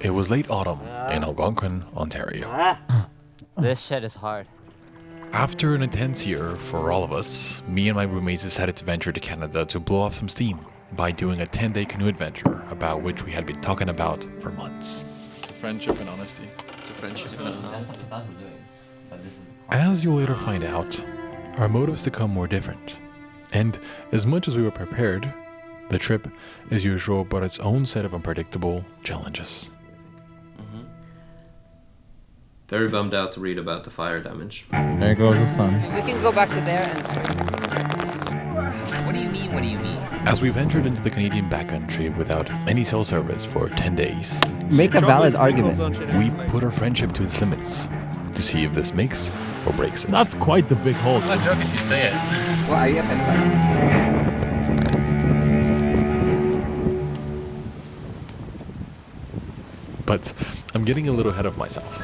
It was late autumn in Algonquin, Ontario. This shit is hard. After an intense year for all of us, me and my roommates decided to venture to Canada to blow off some steam by doing a 10-day canoe adventure about which we had been talking about for months. Friendship and honesty. As you'll later find out, our motives to come were different. And as much as we were prepared, the trip, as usual, brought its own set of unpredictable challenges. Very bummed out to read about the fire damage. There goes the sun. We can go back to there and... What do you mean, what do you mean? As we ventured into the Canadian backcountry without any cell service for 10 days, Make a valid argument. we put our friendship to its limits to see if this makes or breaks it. That's quite the big hole. I'm not joking if you say it. What are you up in? But I'm getting a little ahead of myself.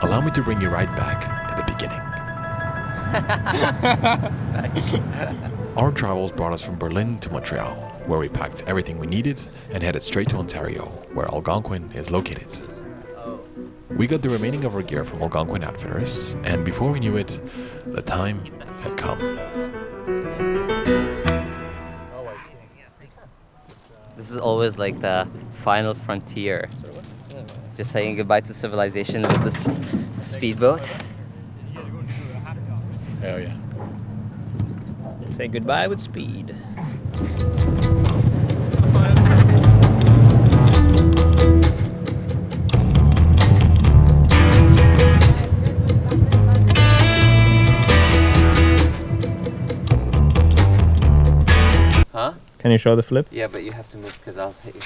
Allow me to bring you right back at the beginning. Our travels brought us from Berlin to Montreal, where we packed everything we needed and headed straight to Ontario, where Algonquin is located. We got the remaining of our gear from Algonquin Outfitters, and before we knew it, the time had come. This is always like the final frontier. Just saying goodbye to civilization with this speedboat. Hell yeah. Say goodbye with speed. Huh? Can you show the flip? Yeah, but you have to move because I'll hit you.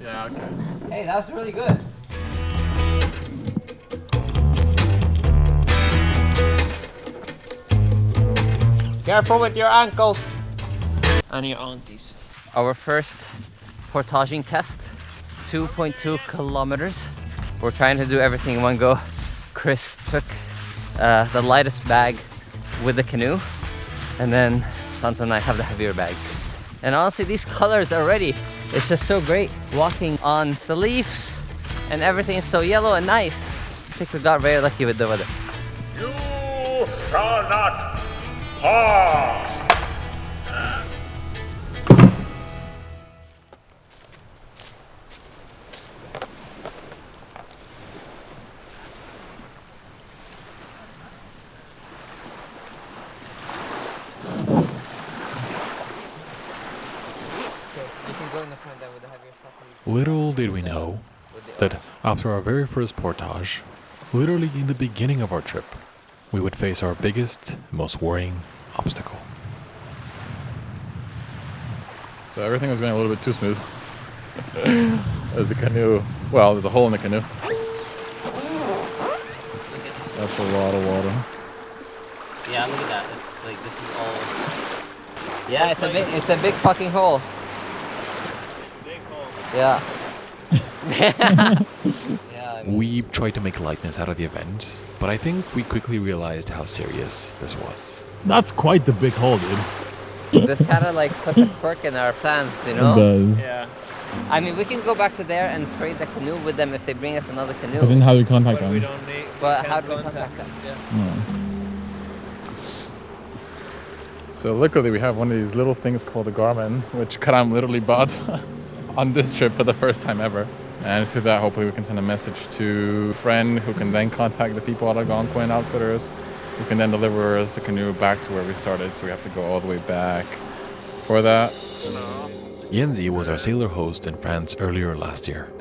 Yeah, okay. Hey, that was really good. Careful with your ankles. And your aunties. Our first portaging test, 2.2 kilometers. We're trying to do everything in one go. Chris took the lightest bag with the canoe, and then Santo and I have the heavier bags. And honestly, these colors already, it's just so great walking on the leaves, and everything is so yellow and nice. I think we got very lucky with the weather. You shall not pass. Little did we know that after our very first portage, literally in the beginning of our trip, we would face our biggest, most worrying obstacle. So everything was going a little bit too smooth. There's a canoe. Well, there's a hole in the canoe. That's a lot of water. Yeah, look at that. This is all. Yeah, it's a big fucking hole. Yeah. Yeah. We tried to make lightness out of the event, but I think we quickly realized how serious this was. That's quite the big hole, dude. This kind of like puts a quirk in our plans, you know? It does. Yeah. I mean, we can go back to there and trade the canoe with them if they bring us another canoe. But then how do we contact But we them? don't need. But how do we contact them? Yeah. No. So luckily we have one of these little things called a Garmin, which Karam literally bought on this trip for the first time ever. And through that, hopefully we can send a message to a friend who can then contact the people at Algonquin Outfitters, who can then deliver us the canoe back to where we started. So we have to go all the way back for that. Yenzi was our sailor host in France earlier last year.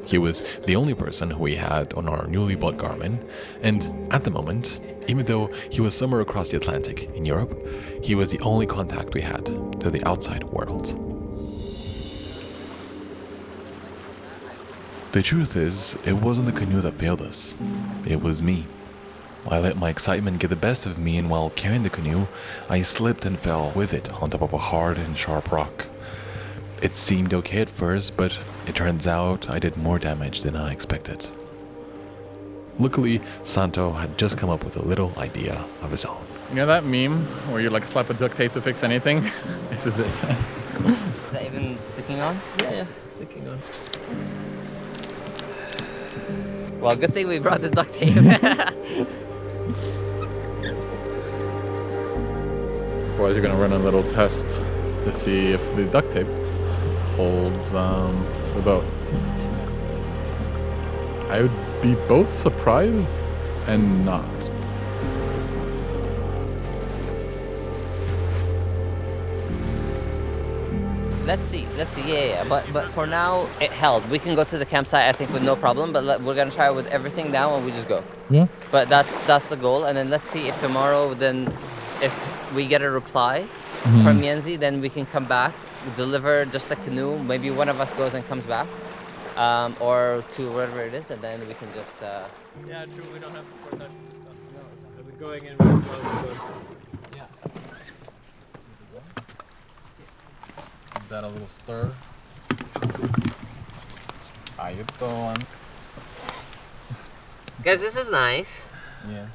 He was the only person who we had on our newly bought Garmin, and at the moment, even though he was somewhere across the Atlantic in Europe, he was the only contact we had to the outside world. The truth is, it wasn't the canoe that failed us. It was me. I let my excitement get the best of me, and while carrying the canoe, I slipped and fell with it on top of a hard and sharp rock. It seemed okay at first, but it turns out I did more damage than I expected. Luckily, Santo had just come up with a little idea of his own. You know that meme where you like slap a duct tape to fix anything? This is it. Is that even Sticking on? Yeah, sticking on. Well, good thing we brought the duct tape. Boys are gonna run a little test to see if the duct tape holds the boat. I would be both surprised and not. Let's see. Yeah. But for now, it held. We can go to the campsite, I think, with no problem. But we're gonna try with everything now, and we just go. Yeah. But that's the goal. And then let's see if tomorrow, then, if we get a reply from Yenzi, then we can come back, deliver just the canoe. Maybe one of us goes and comes back, or to wherever it is, and then we can just. Yeah, true. We don't have to portage this stuff. No, we're going in with yeah. Give that a little stir. How you doing? Guys, this is nice. Yeah.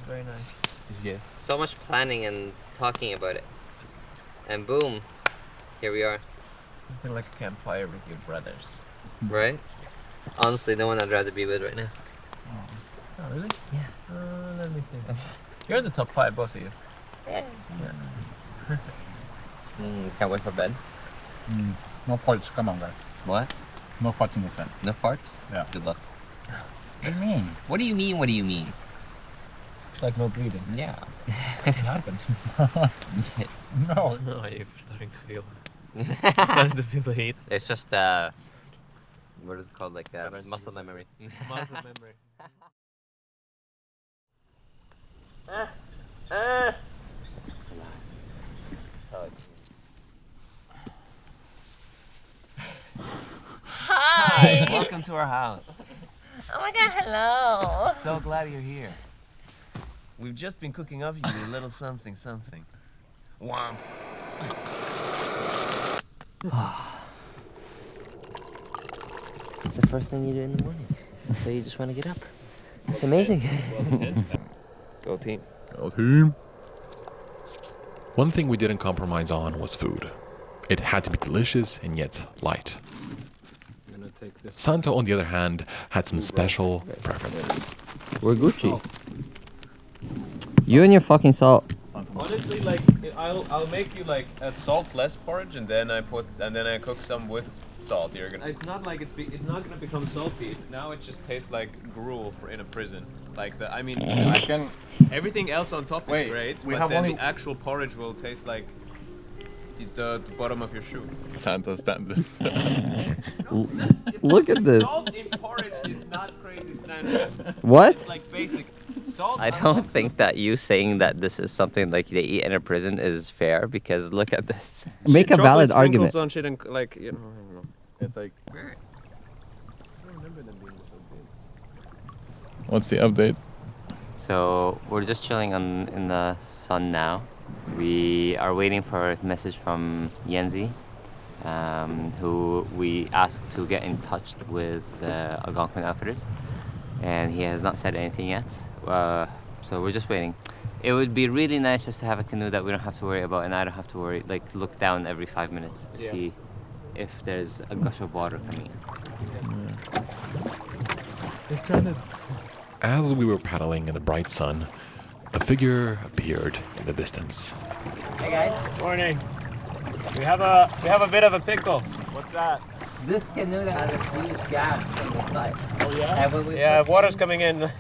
Very nice. Yes. So much planning and talking about it, and boom, here we are. Something like a campfire with your brothers. Right? Honestly, no one I'd rather be with right now. Oh, really? Yeah. Let me think. You're in the top 5, both of you. Can't wait for bed. No farts, come on guys. What? No farts in the tent. No farts? Yeah. Good luck. What do you mean? What do you mean? What do you mean? It's like no breathing. Yeah. What happened? No. No, you're starting to feel. Starting to feel the heat. It's just what is it called? Like muscle memory. Muscle memory. Hi. Welcome to our house. Oh my God! Hello. So glad you're here. We've just been cooking up you a little something. Womp. It's the first thing you do in the morning, so you just want to get up. It's amazing. Go team. Go team. One thing we didn't compromise on was food. It had to be delicious and yet light. Santo, on the other hand, had some special preferences. We're Gucci. You and your fucking salt. Honestly, like I'll make you like a saltless porridge, and then I cook some with salt. It's not like it's not gonna become salty. Now it just tastes like gruel in a prison. Like I can. Everything else on top is great, but then the actual porridge will taste like the bottom of your shoe. Santo standard. Look at this. Salt in porridge is not crazy standard. What? It's like basic. Salt. I don't think that you saying that this is something like they eat in a prison is fair, because look at this. Make a valid argument. On shit and like, you know, I don't know. It's like. What's the update? So we're just chilling in the sun now. We are waiting for a message from Yenzi, who we asked to get in touch with Algonquin Outfitters, and he has not said anything yet. So we're just waiting. It would be really nice just to have a canoe that we don't have to worry about, and I don't have to worry, like look down every 5 minutes to see if there's a gush of water coming in. As we were paddling in the bright sun, a figure appeared in the distance. Hey guys. Morning. We have a bit of a pickle. What's that? This canoe has a huge gap on the side. Oh yeah? Yeah, Water's coming in.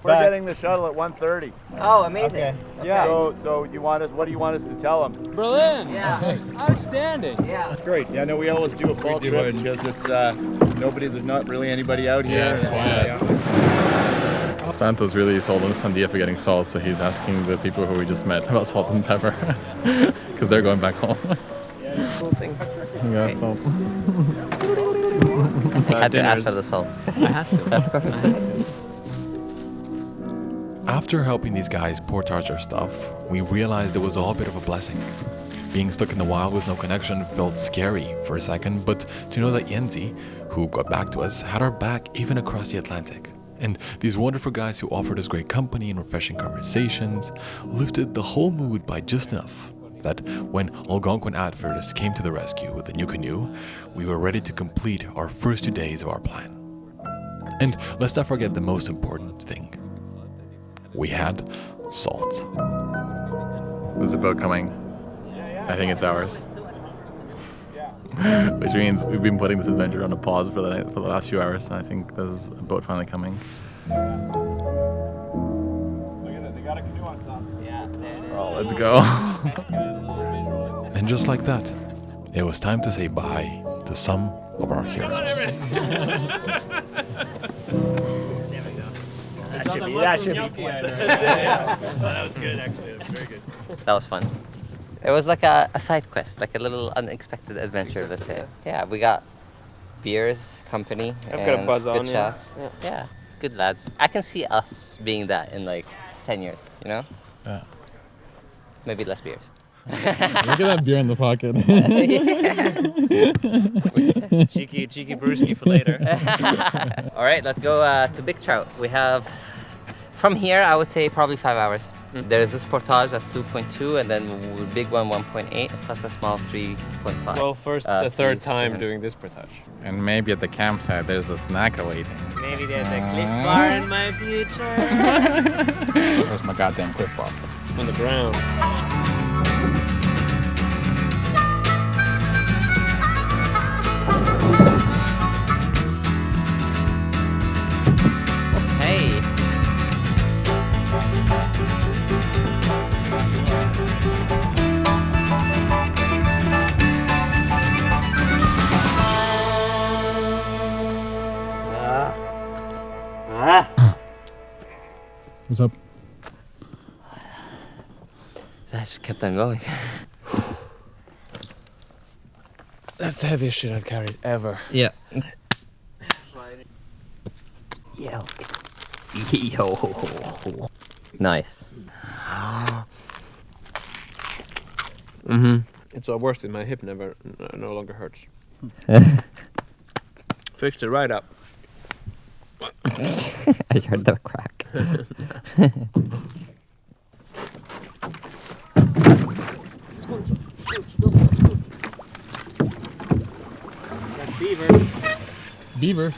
We're getting the shuttle at 1:30. Oh, amazing. Okay. Yeah. So you want us? What do you want us to tell them? Berlin. Yeah. Outstanding. Yeah. Great. Yeah. No, we always do a fall trip because it's there's not really anybody out here. Santo's really sold on this idea for getting salt, so he's asking the people who we just met about salt and pepper because they're going back home. Cool thing. Yeah, salt. I had to ask for the salt. I had to. After helping these guys portage our stuff, we realized it was all a bit of a blessing. Being stuck in the wild with no connection felt scary for a second, but to know that Yenzi, who got back to us, had our back even across the Atlantic. And these wonderful guys who offered us great company and refreshing conversations lifted the whole mood by just enough. that when Algonquin adverts came to the rescue with the new canoe, we were ready to complete our first 2 days of our plan. And let's not forget the most important thing. We had salt. There's a boat coming. I think it's ours. Which means we've been putting this adventure on a pause for the last few hours, and I think there's a boat finally coming. Look at it, they got a canoe on top. Oh, let's go. And just like that, it was time to say bye to some of our heroes. That should be. That was good, actually. That was very good. That was fun. It was like a side quest, like a little unexpected adventure, let's say. Yeah, we got beers, company, I've and got a buzz good on, yeah. chats. Yeah, good lads. I can see us being that in like 10 years, you know? Yeah. Maybe less beers. Look at that beer in the pocket. Cheeky brewski for later. All right, let's go to Big Trout. We have, from here, I would say probably 5 hours. There's this portage that's 2.2, and then big one 1.8, plus a small 3.5. Well, first, the third time 3.7. doing this portage. And maybe at the campsite there's a snack awaiting. Maybe there's a cliff bar in my future. Where's my goddamn cliff bar? On the ground. Hey. What's up? That just kept on going. That's the heaviest shit I've carried ever. Yeah. Yo. Nice. It's all worse than my hip no longer hurts. Fixed it right up. I heard the crack. That's beavers. Beaver.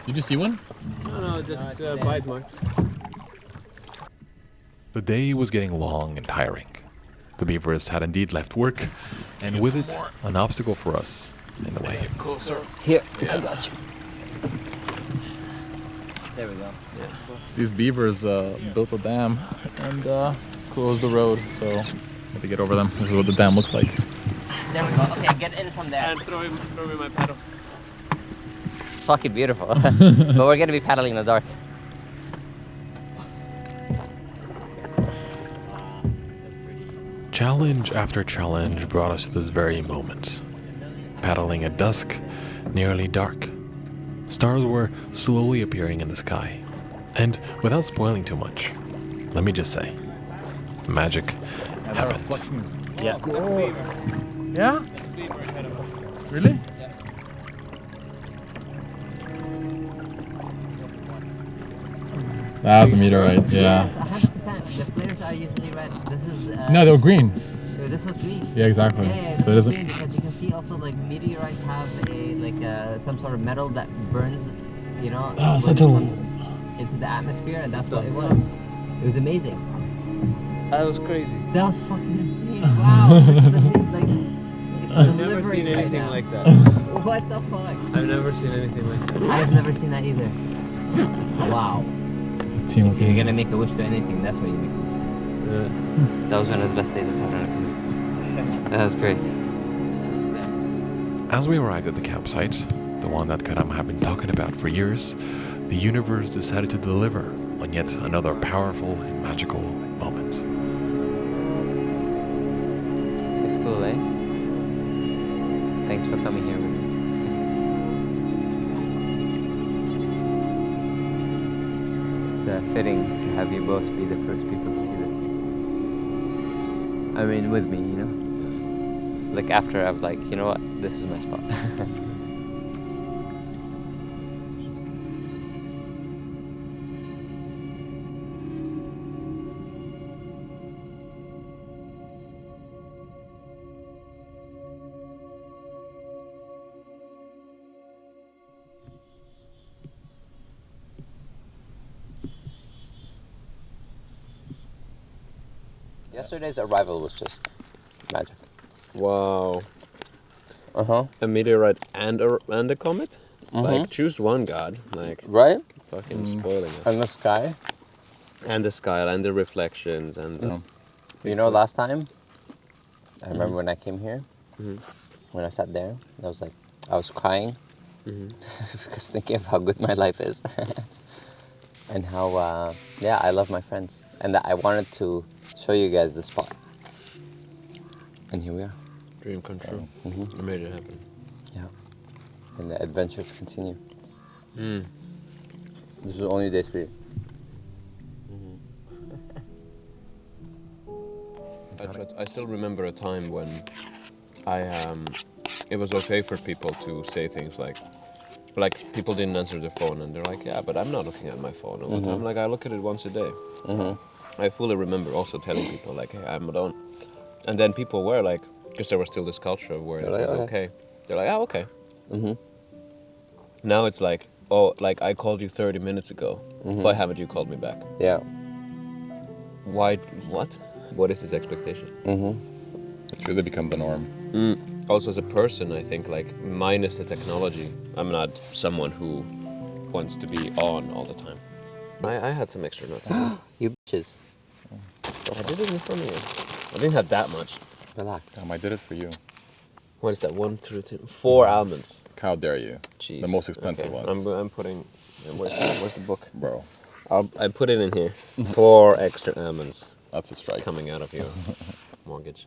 Did you see one? No, just bite marks. The day was getting long and tiring. The beavers had indeed left work, and with it, an obstacle for us in the way. Here, I got you. There we go. These beavers built a dam and closed the road, so we have to get over them. This is what the dam looks like. There we go. Okay, get in from there. And throw him my paddle. It's fucking beautiful. But we're gonna be paddling in the dark. Challenge after challenge brought us to this very moment. Paddling at dusk, nearly dark. Stars were slowly appearing in the sky. And without spoiling too much, let me just say, magic happened. Yeah. Yeah? Really? That's a meteorite, yeah. 100%. The flares are usually red. This is. No, they were green. This was green. Yeah, exactly. Yeah, So it doesn't. green because you can see also like meteorites have some sort of metal that burns, you know, Ah, when such it a- comes into the atmosphere, and that's what it was. It was amazing. That was crazy. That was fucking insane. Wow. This is like, it's I've never delivering seen right anything now. like that. What the fuck? I've never seen anything like that. I've never seen that either. Wow. Team If you're gonna make a wish to anything, that's what you make. That was one of the best days I've had on a canoe. That was great. As we arrived at the campsite, the one that Karam had been talking about for years, the universe decided to deliver on yet another powerful and magical moment. It's cool, eh? Thanks for coming here with me. It's fitting to have you both be the first people to see that. I mean, with me, you know? Like after I'm like, you know what? This is my spot. Yesterday's arrival was just magic. Wow. Uh-huh. A meteorite and a comet? Like, choose one, God. Like, Right? fucking spoiling us. And the sky. And the sky, and the reflections, and the... You know, last time, I remember when I came here, when I sat there, I was crying because thinking of how good my life is and how, I love my friends. And that I wanted to show you guys the spot. And here we are. Dream come true. I made it happen. Yeah. And the adventure to continue. This is only day 3. I still remember a time when it was okay for people to say things like people didn't answer their phone and they're like, yeah, but I'm not looking at my phone all the time. Like, I look at it once a day. I fully remember also telling people like, hey, I'm alone. And then people were like, because there was still this culture of where it was okay. They're like, oh, okay. Now it's like, oh, like I called you 30 minutes ago. Why haven't you called me back? Yeah. Why? What? What is this expectation? It's really become the norm. Also, as a person, I think, like, minus the technology, I'm not someone who wants to be on all the time. I had some extra nuts. You bitches. I did it in front of you. I didn't have that much. Relax. I did it for you. What is that? 1, 2, 3, 4 almonds. How dare you? Jeez. The most expensive Okay. ones. I'm putting... Where's the book? Bro, I put it in here. 4 extra almonds. that's a strike. Coming out of your mortgage.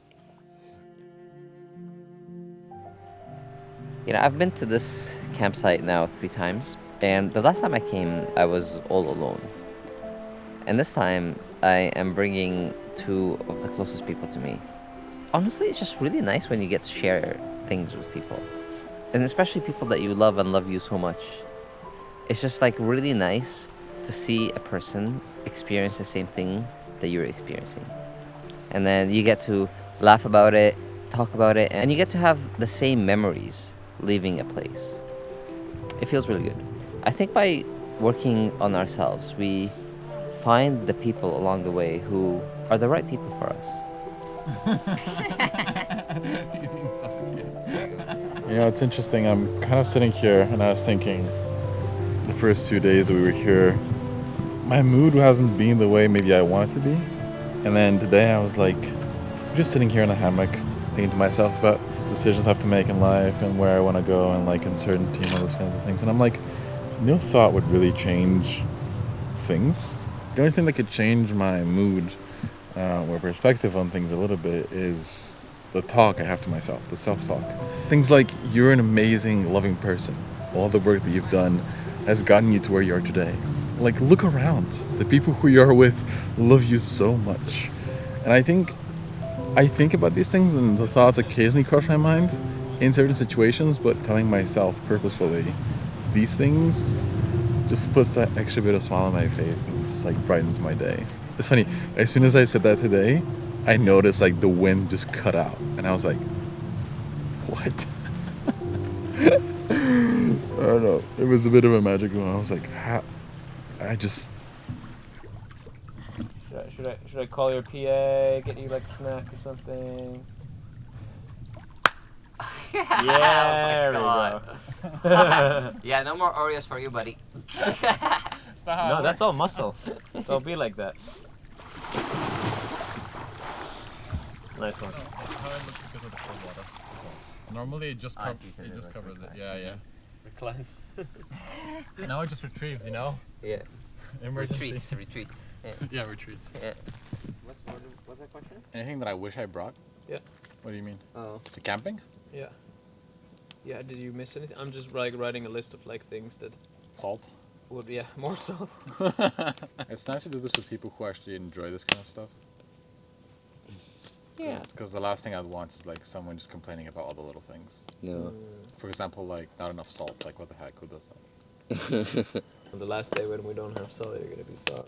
You know, I've been to this campsite now 3 times, and the last time I came, I was all alone. And this time, I am bringing 2 of the closest people to me. Honestly, it's just really nice when you get to share things with people, and especially people that you love and love you so much. It's just like really nice to see a person experience the same thing that you're experiencing. And then you get to laugh about it, talk about it, and you get to have the same memories leaving a place. It feels really good. I think by working on ourselves, we find the people along the way who are the right people for us. You know, it's interesting. I'm kind of sitting here and I was thinking the first 2 days that we were here, my mood hasn't been the way maybe I want it to be. And then today I was like, just sitting here in a hammock, thinking to myself about decisions I have to make in life and where I want to go and like uncertainty and all those kinds of things. And I'm like, no thought would really change things. The only thing that could change my mood or perspective on things a little bit is the talk I have to myself, the self-talk. Things like, you're an amazing, loving person. All the work that you've done has gotten you to where you are today. Like, look around. The people who you are with love you so much. And I think about these things and the thoughts occasionally cross my mind in certain situations, but telling myself purposefully these things just puts that extra bit of smile on my face and just like brightens my day. It's funny, as soon as I said that today, I noticed like the wind just cut out and I was like, what? I don't know. It was a bit of a magic moment. I was like, Should I call your PA, get you like a snack or something? Yeah, there we go. Yeah, no more Oreos for you, buddy. No, that's all muscle. Don't be like that. Nice one. Normally it just covers it. Yeah. Reclines. Now it just retrieves, you know? Yeah. Emergency. Retreats. Yeah, retreats. Yeah. What's that question? Anything that I wish I brought? Yeah. What do you mean? Oh. To camping? Yeah. Yeah, did you miss anything? I'm just like writing a list of like things that Salt. would, more salt. It's nice to do this with people who actually enjoy this kind of stuff. Yeah. Because the last thing I'd want is like someone just complaining about all the little things. No. For example, like not enough salt. Like what the heck? Who does that? On the last day when we don't have salt, you're gonna be salt.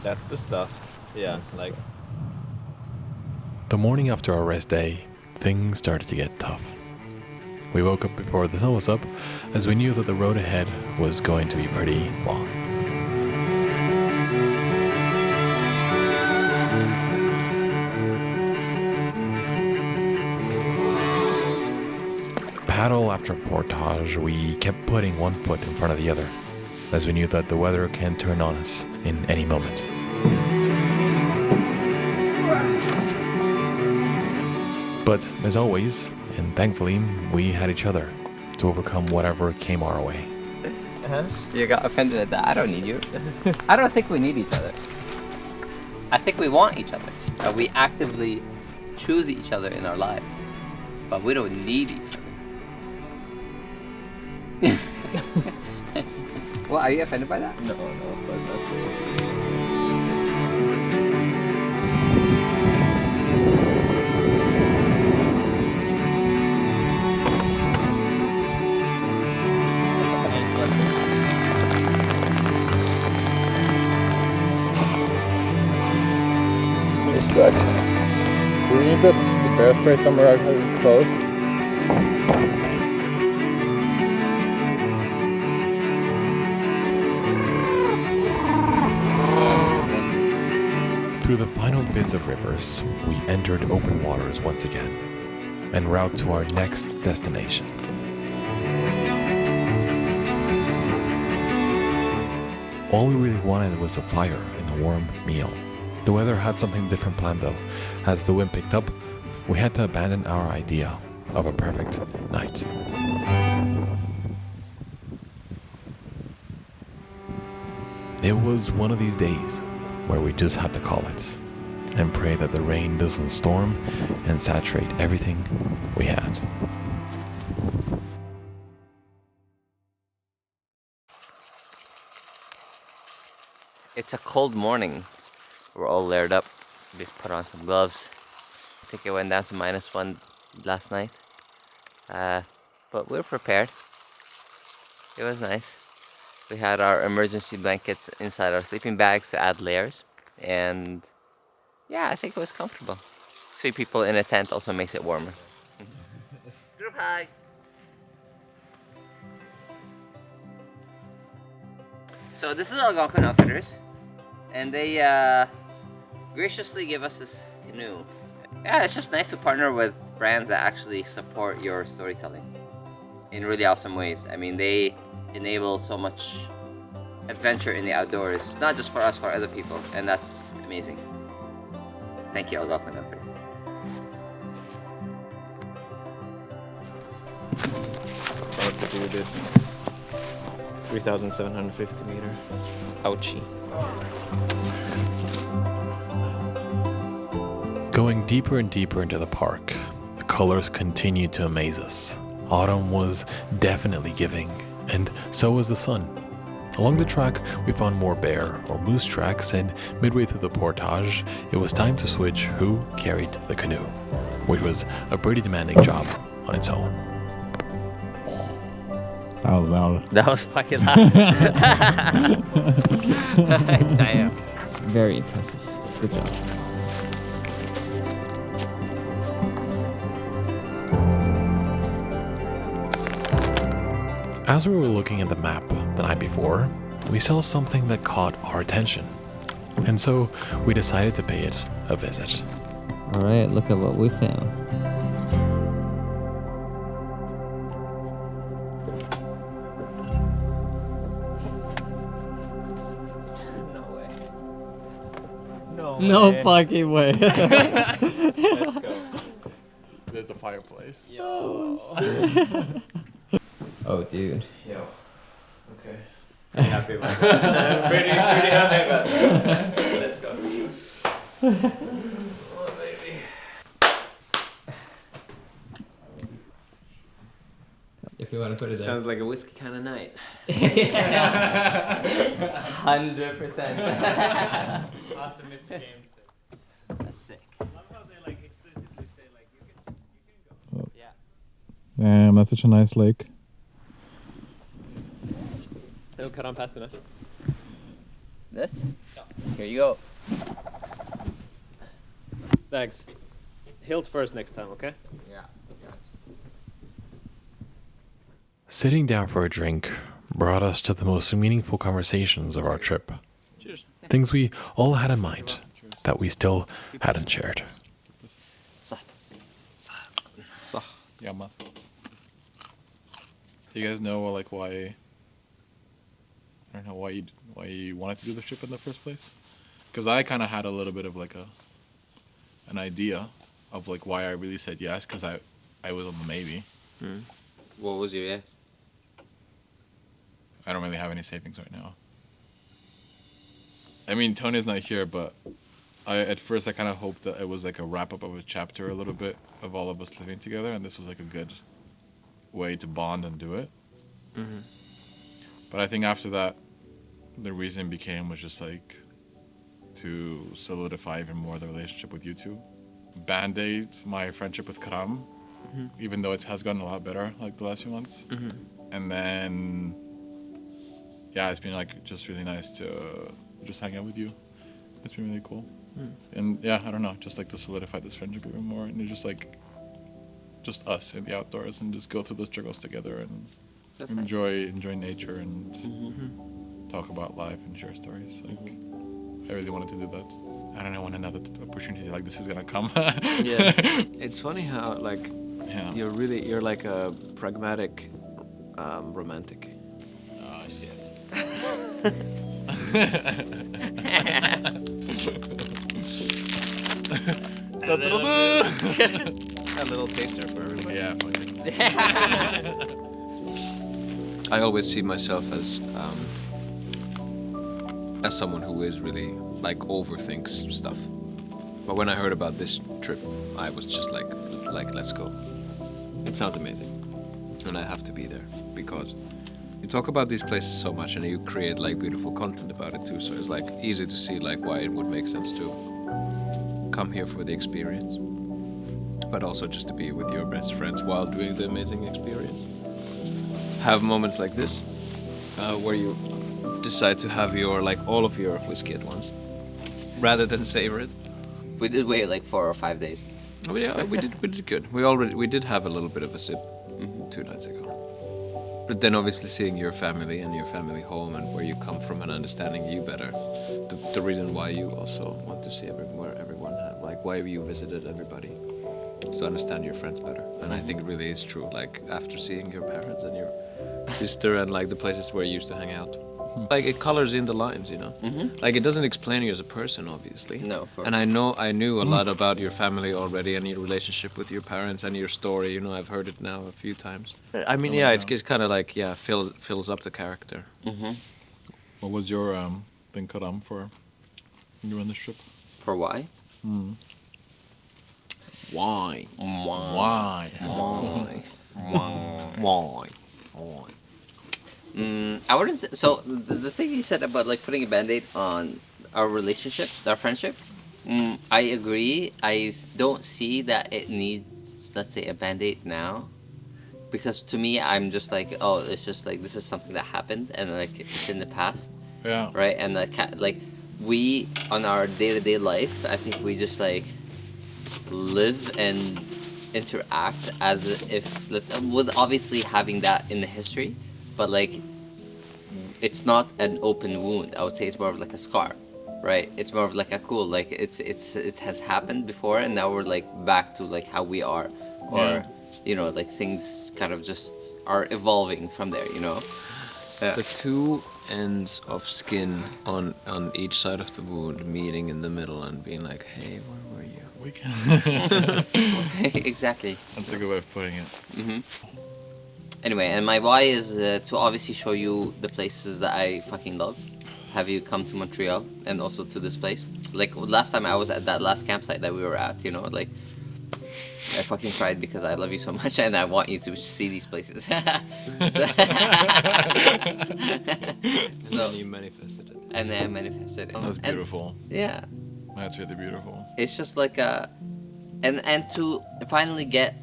That's the stuff. Yeah, like. The morning after our rest day, things started to get tough. We woke up before the sun was up, as we knew that the road ahead was going to be pretty long. Paddle after portage, we kept putting one foot in front of the other, as we knew that the weather can turn on us in any moment. But as always, and thankfully, we had each other to overcome whatever came our way. You got offended at that. I don't need you. I don't think we need each other. I think we want each other. We actively choose each other in our life. But we don't need each other. Well, are you offended by that? No, of course not. Nice. Do we need the bear spray somewhere close? Through the final bits of rivers, we entered open waters once again, en route to our next destination. All we really wanted was a fire and a warm meal. The weather had something different planned though. As the wind picked up, we had to abandon our idea of a perfect night. It was one of these days where we just had to call it and pray that the rain doesn't storm and saturate everything we had. It's a cold morning. We're all layered up. We put on some gloves. I think it went down to -1 last night. But we're prepared. It was nice. We had our emergency blankets inside our sleeping bags to add layers. And yeah, I think it was comfortable. 3 people in a tent also makes it warmer. Group hug! So this is Algonquin Outfitters. And they graciously give us this canoe. Yeah, it's just nice to partner with brands that actually support your storytelling in really awesome ways. I mean, they enable so much adventure in the outdoors, not just for us, for other people, and that's amazing. Thank you, Algonquin Outfitters. About to do this 3,750 meter. Ouchie. Going deeper and deeper into the park, the colors continued to amaze us. Autumn was definitely giving, and so was the sun. Along the track, we found more bear or moose tracks, and midway through the portage, it was time to switch who carried the canoe, which was a pretty demanding job on its own. That was loud. That was fucking loud. Damn. Very impressive. Good job. As we were looking at the map the night before, we saw something that caught our attention, and so we decided to pay it a visit. Alright, look at what we found. No fucking way. Let's go. There's the fireplace. Yo. Oh, dude. Yo. Okay. Pretty happy about that. pretty happy about that. Let's go. Oh, baby. If you want to put it Sounds like a whiskey kind of night. 100%. Awesome, Mr. James. That's sick. Yeah. Damn, that's such a nice lake. It'll cut on past enough. This? Here you go. Thanks. Hilt first next time, okay? Yeah. Sitting down for a drink brought us to the most meaningful conversations of our trip. Things we all had in mind that we still hadn't shared. Yeah, man. Do you guys know like why? I don't know why you wanted to do the trip in the first place? Because I kind of had a little bit of like an idea of like why I really said yes, because I was on the maybe. What was your yes? I don't really have any savings right now. I mean, Tony's not here, but at first I kind of hoped that it was like a wrap up of a chapter a little bit of all of us living together, and this was like a good way to bond and do it. But I think after that, the reason was just like to solidify even more the relationship with you two. Band-aid my friendship with Karam, even though it has gotten a lot better like the last few months. And then, yeah, it's been like just really nice to just hang out with you. It's been really cool. And yeah, I don't know, just like to solidify this friendship even more, and just like just us in the outdoors and just go through the struggles together and enjoy nature and talk about life and share stories. Like I really wanted to do that. I don't know when another opportunity like this is gonna come. Yeah, it's funny how like you're like a pragmatic romantic. Oh shit. A little taster for everybody. Yeah. I always see myself as someone who is really like overthinks stuff. But when I heard about this trip, I was just like let's go. It sounds amazing, and I have to be there because you talk about these places so much, and you create like beautiful content about it too. So it's like easy to see like why it would make sense to come here for the experience, but also just to be with your best friends while doing the amazing experience. Have moments like this, where you decide to have your like all of your whiskey at once, rather than savor it. We did wait like 4 or 5 days. Oh, yeah, we did good. We did have a little bit of a sip 2 nights ago. But then obviously seeing your family and your family home and where you come from and understanding you better, the reason why you also want to see everyone like why you visited everybody, to understand your friends better. And I think it really is true. Like after seeing your parents and your sister and like the places where you used to hang out, like it colors in the lines, you know. Like it doesn't explain you as a person, obviously. No. And I knew a lot about your family already and your relationship with your parents and your story. You know, I've heard it now a few times. I mean, yeah, it's kind of like fills up the character. What was your thing, Karam, for when you were on this trip? For why? Why? Why? I wouldn't say, so the thing you said about like putting a band-aid on our relationship, our friendship, I agree. I don't see that it needs, let's say, a band-aid now, because to me I'm just like, oh, it's just like this is something that happened and like it's in the past. Yeah. Right. And like we on our day-to-day life, I think we just like live and interact as if with obviously having that in the history, but like it's not an open wound. I would say it's more of like a scar, right? It's more of like a cool, like it has happened before and now we're like back to like how we are, or you know, like things kind of just are evolving from there, you know. The two ends of skin on each side of the wound meeting in the middle and being like, hey, where were you? We can. Exactly. That's a good way of putting it. Anyway, and my why is to obviously show you the places that I fucking love. Have you come to Montreal and also to this place? Like last time I was at that last campsite that we were at, you know, like I fucking cried because I love you so much and I want you to see these places. So you manifested it. And then I manifested it. That's beautiful. Yeah. That's really beautiful. It's just like and to finally get,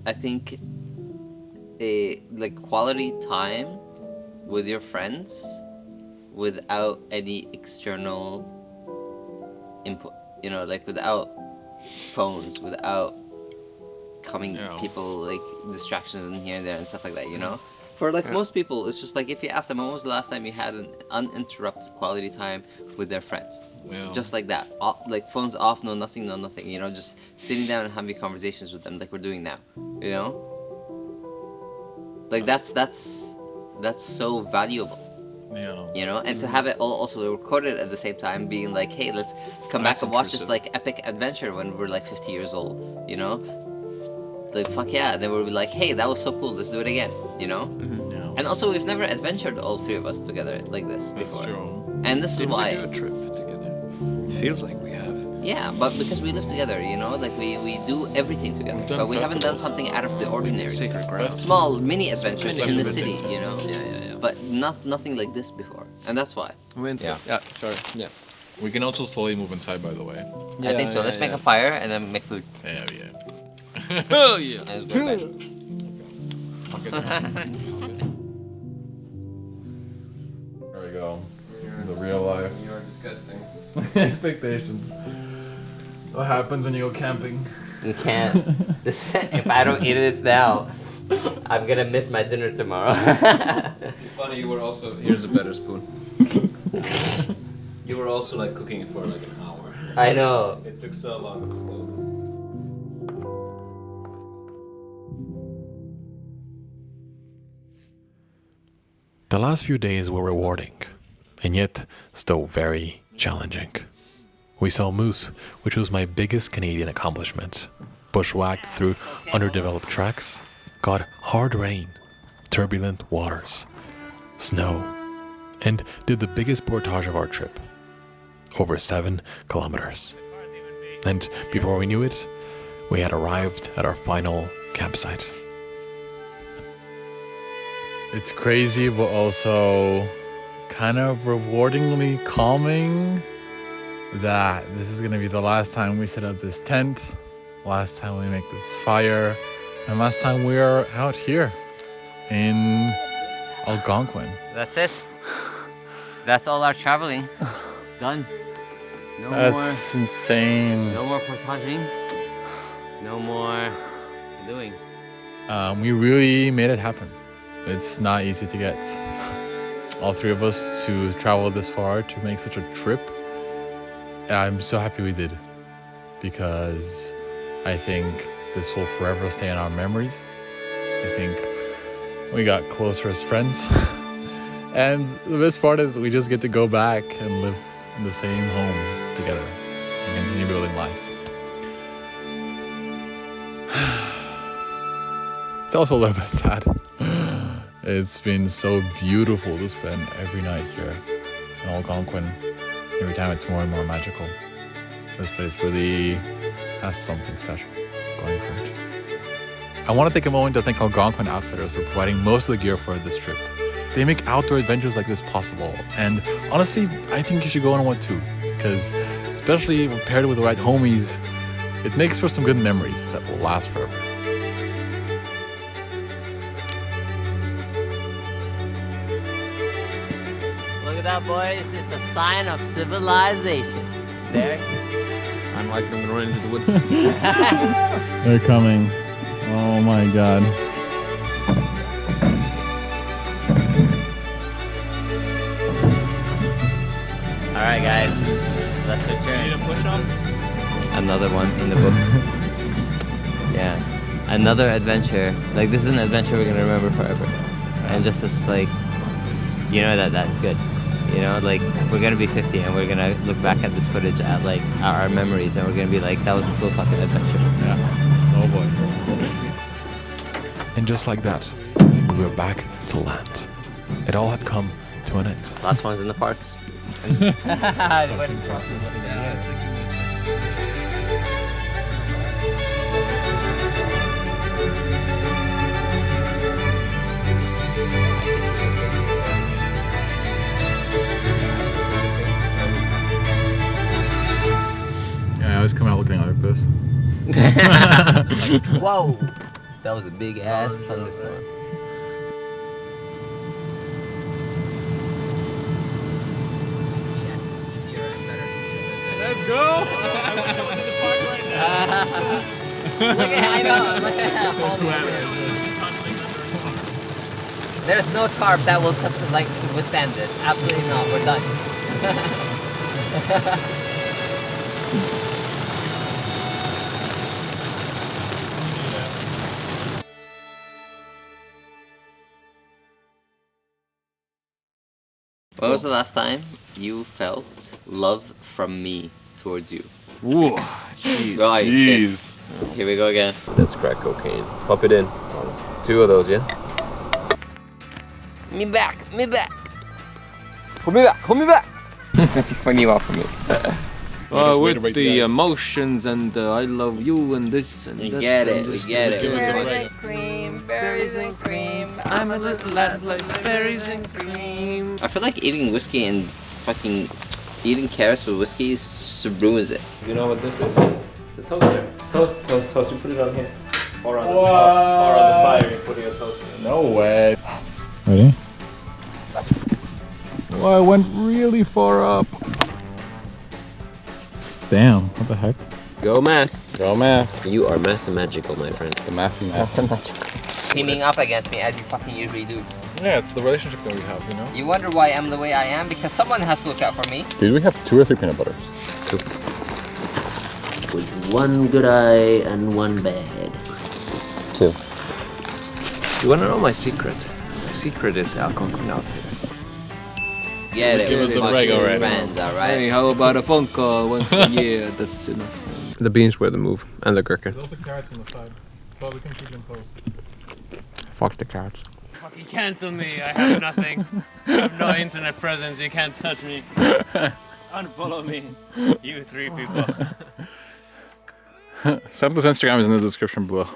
I think, a like quality time with your friends without any external input, you know, like without phones, without coming people, like distractions in here and there and stuff like that, you know. For like most people, it's just like if you ask them when was the last time you had an uninterrupted quality time with their friends, just like that, like phones off, no nothing, you know, just sitting down and having conversations with them like we're doing now, you know, like that's so valuable. Yeah. You know, and to have it all also recorded at the same time, being like, hey, let's come back and watch this like epic adventure when we're like 50 years old, you know? Like, fuck yeah. Then we'll be like, hey, that was so cool, let's do it again, you know? Yeah. And also, we've never adventured all three of us together like this before. That's true. And this is why. We do a trip together. Feels like we have. Yeah, but because we live together, you know, like we do everything together. But we haven't done something out of the ordinary. Sacred ground. Small mini adventures in the city, you know? Yeah. But nothing like this before. And that's why. Yeah. Sorry. Yeah. We can also slowly move inside, by the way. I think so. Let's make a fire and then make food. Yeah. Oh yeah. And let's go to bed. There we go. The real life. You are disgusting. Expectations. What happens when you go camping? You can't. If I don't eat this now, I'm gonna miss my dinner tomorrow. It's funny. You were also. Here's a better spoon. You were also like cooking for like an hour. I know. It took so long to slow. The last few days were rewarding, and yet still very challenging. We saw moose, which was my biggest Canadian accomplishment, bushwhacked through underdeveloped tracks, got hard rain, turbulent waters, snow, and did the biggest portage of our trip, over 7 kilometers. And before we knew it, we had arrived at our final campsite. It's crazy, but also kind of rewardingly calming that this is going to be the last time we set up this tent, last time we make this fire, and last time we are out here in Algonquin. That's it. That's all our traveling. Done. No That's insane. more. No more portaging. No more doing. We really made it happen. It's not easy to get all three of us to travel this far to make such a trip. And I'm so happy we did, because I think this will forever stay in our memories. I think we got closer as friends. And the best part is we just get to go back and live in the same home together and continue building life. It's also a little bit sad. It's been so beautiful to spend every night here in Algonquin. Every time it's more and more magical. This place really has something special going for it. I want to take a moment to thank Algonquin Outfitters for providing most of the gear for this trip. They make outdoor adventures like this possible, and honestly, I think you should go on one too, because especially paired with the right homies, it makes for some good memories that will last forever. Look at that, boys. It's a sign of civilization. There. I'm like them to run into the woods. They're coming. Oh my god. Alright, guys. Let's return. Need a push-up? Another one in the books. Yeah. Another adventure. Like, this is an adventure we're gonna remember forever. And just as, like, you know that's good. You know, like, we're gonna be 50 and we're gonna look back at this footage at, like, our memories, and we're gonna be like, that was a cool fucking adventure. Yeah. Oh boy. And just like that, we were back to land. It all had come to an end. Last one's in the parks. Yeah, I always come out looking like this. Whoa! That was a big ass thunderstorm. Let's go! I wish I was in the park right now. Look at, I know. There's no tarp that will like to withstand this. Absolutely not. We're done. When was the last time you felt love from me towards you? Whoa, Right, Jeez. okay. Here we go again. That's crack cocaine. Pop it in. 2 of those, yeah? Me back, me back. Hold me back, hold me back. When you offer me. With the emotions and I love you and this and We that. get it, we get it. Berries and cream. I'm a little lad likes berries and cream. I feel like eating whiskey and fucking eating carrots with whiskey ruins it. You know what this is? It's a toaster. Toast, toast, toast. You put it on here. Or on the top. Or on the fire, you're putting a toaster in. No way. Ready? Well, I went really far up. Damn, what the heck? Go math. Go math. You are mathemagical, my friend. The mathematical. Teaming up against me as you fucking usually do. Yeah, it's the relationship that we have, you know? You wonder why I'm the way I am? Because someone has to look out for me. Did we have 2 or 3 peanut butters? 2. With 1 good eye and 1 bad. 2. You wanna know my secret? My secret is Algonquin Outfitters. Get it. Give us a break already. Friends, alright? Hey, how about a phone call once a year? That's enough. The beans were the move, and the gherkin. There's also carrots on the side, but we can keep them close. Fuck the carrots. Fucking cancel me. I have nothing. I have no internet presence. You can't touch me. Unfollow me. You 3 people. Sam's Instagram is in the description below.